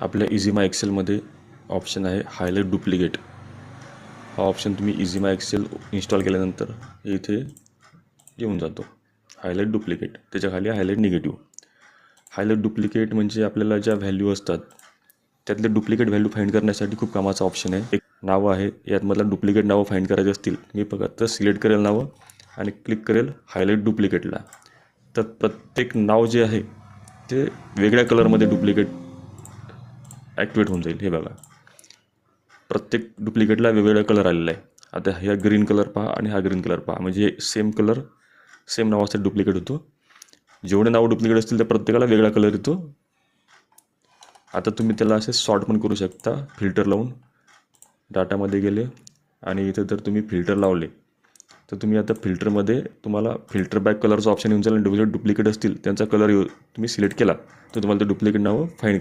आपल्या इझीमाय एक्सेलमध्ये ऑप्शन आहे हायलाईट डुप्लिकेट. हा ऑप्शन तुम्ही इझीमाय एक्सेल इन्स्टॉल केल्यानंतर इथे येऊन जातो. हायलाईट डुप्लिकेट, त्याच्या खाली हायलाईट निगेटिव्ह. हायलाईट डुप्लिकेट म्हणजे आपल्याला ज्या व्हॅल्यू असतात त्यातले डुप्लिकेट व्हॅल्यू फाइंड करण्यासाठी खूप कामाचा ऑप्शन आहे. एक नावं आहे, यातमधला डुप्लिकेट नावं फाइंड करायचे असतील, मी फक्त सिलेक्ट करेल नावं आणि क्लिक करेल हायलाईट डुप्लिकेटला. तर प्रत्येक नाव जे आहे ते वेगळ्या कलरमध्ये डुप्लिकेट ॲक्टिवेट होऊन जाईल. हे बघा, प्रत्येक डुप्लिकेटला वेगवेगळा कलर आलेला आहे. आता ह्या ग्रीन कलर पहा आणि हा ग्रीन कलर पहा, म्हणजे सेम कलर सेम नावासाठी डुप्लिकेट होतो. जेवढे नावं डुप्लिकेट असतील त्या प्रत्येकाला वेगळा कलर येतो. आता तुम्ही त्याला असे सॉर्ट पण करू शकता फिल्टर लावून. डाटामध्ये गेले आणि इथे जर तुम्ही फिल्टर लावले तर तुम्ही आता फिल्टरमध्ये तुम्हाला फिल्टर बॅक कलरचा ऑप्शन येऊन जाईल आणि डुप्लिकेट असतील त्यांचा कलर तुम्ही सिलेक्ट केला तर तुम्हाला ते डुप्लिकेट नावं फाइंड